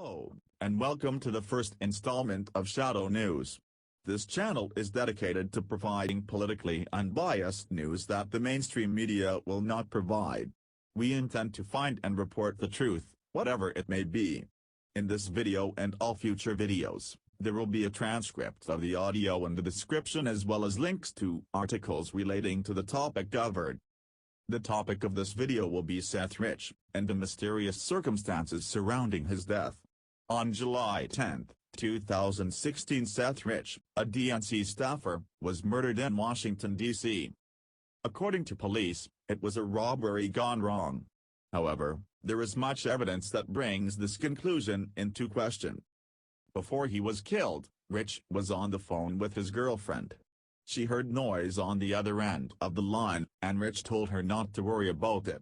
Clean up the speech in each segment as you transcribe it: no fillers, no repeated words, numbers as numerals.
Hello, and welcome to the first installment of Shadow News. This channel is dedicated to providing politically unbiased news that the mainstream media will not provide. We intend to find and report the truth, whatever it may be. In this video and all future videos, there will be a transcript of the audio and the description as well as links to articles relating to the topic covered. The topic of this video will be Seth Rich, and the mysterious circumstances surrounding his death. On July 10, 2016, Seth Rich, a DNC staffer, was murdered in Washington, D.C. According to police, it was a robbery gone wrong. However, there is much evidence that brings this conclusion into question. Before he was killed, Rich was on the phone with his girlfriend. She heard noise on the other end of the line, and Rich told her not to worry about it.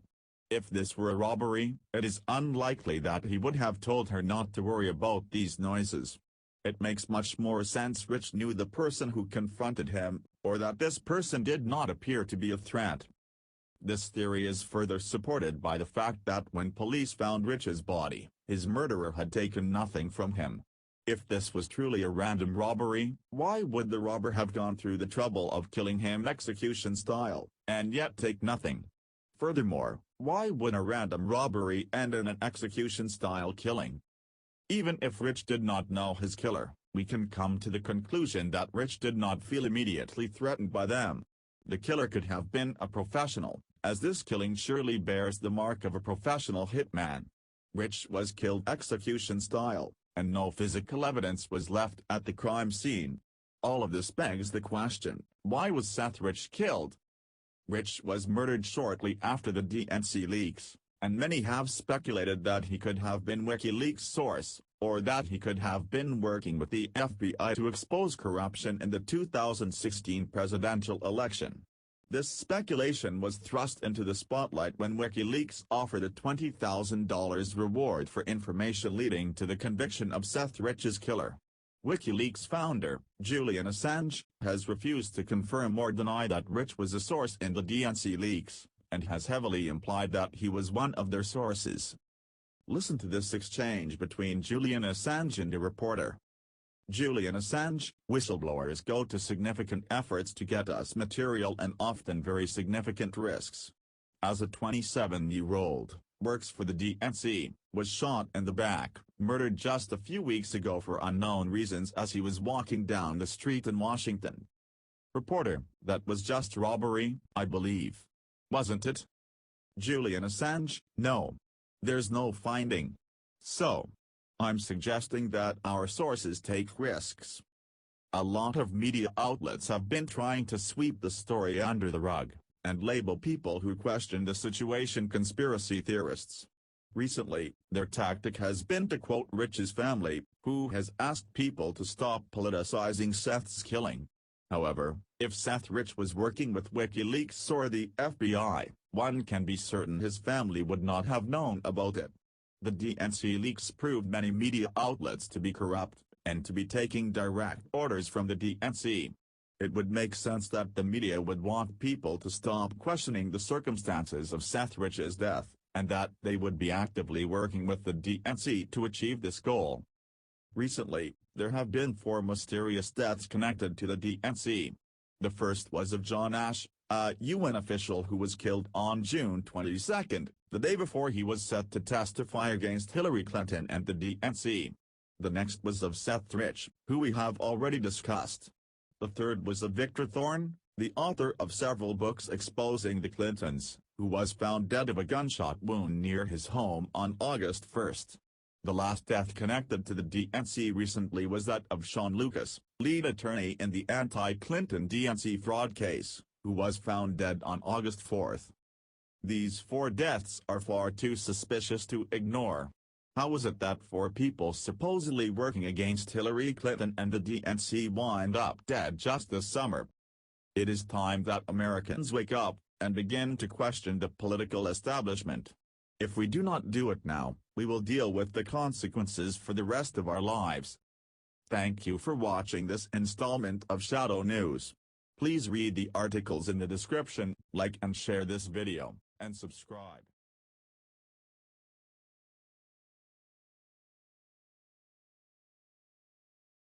If this were a robbery, it is unlikely that he would have told her not to worry about these noises. It makes much more sense Rich knew the person who confronted him, or that this person did not appear to be a threat. This theory is further supported by the fact that when police found Rich's body, his murderer had taken nothing from him. If this was truly a random robbery, why would the robber have gone through the trouble of killing him execution style, and yet take nothing? Furthermore, why would a random robbery end in an execution style killing? Even if Rich did not know his killer, we can come to the conclusion that Rich did not feel immediately threatened by them. The killer could have been a professional, as this killing surely bears the mark of a professional hitman. Rich was killed execution style, and no physical evidence was left at the crime scene. All of this begs the question, why was Seth Rich killed? Rich was murdered shortly after the DNC leaks, and many have speculated that he could have been WikiLeaks' source, or that he could have been working with the FBI to expose corruption in the 2016 presidential election. This speculation was thrust into the spotlight when WikiLeaks offered a $20,000 reward for information leading to the conviction of Seth Rich's killer. WikiLeaks founder, Julian Assange, has refused to confirm or deny that Rich was a source in the DNC leaks, and has heavily implied that he was one of their sources. Listen to this exchange between Julian Assange and a reporter. Julian Assange: whistleblowers go to significant efforts to get us material and often very significant risks. As a 27-year-old, works for the DNC, was shot in the back, murdered just a few weeks ago for unknown reasons as he was walking down the street in Washington. Reporter: that was just robbery, I believe. Wasn't it? Julian Assange: no. There's no finding. So, I'm suggesting that our sources take risks. A lot of media outlets have been trying to sweep the story under the rug, and label people who question the situation conspiracy theorists. Recently, their tactic has been to quote Rich's family, who has asked people to stop politicizing Seth's killing. However, if Seth Rich was working with WikiLeaks or the FBI, one can be certain his family would not have known about it. The DNC leaks proved many media outlets to be corrupt, and to be taking direct orders from the DNC. It would make sense that the media would want people to stop questioning the circumstances of Seth Rich's death, and that they would be actively working with the DNC to achieve this goal. Recently, there have been 4 mysterious deaths connected to the DNC. The first was of John Ashe, a UN official who was killed on June 22, the day before he was set to testify against Hillary Clinton and the DNC. The next was of Seth Rich, who we have already discussed. The third was of Victor Thorne, the author of several books exposing the Clintons, who was found dead of a gunshot wound near his home on August 1. The last death connected to the DNC recently was that of Sean Lucas, lead attorney in the anti-Clinton DNC fraud case, who was found dead on August 4. These 4 deaths are far too suspicious to ignore. How was it that 4 people supposedly working against Hillary Clinton and the DNC wind up dead just this summer? It is time that Americans wake up, and begin to question the political establishment. If we do not do it now, we will deal with the consequences for the rest of our lives. Thank you for watching this installment of Shadow News. Please read the articles in the description, like and share this video, and subscribe.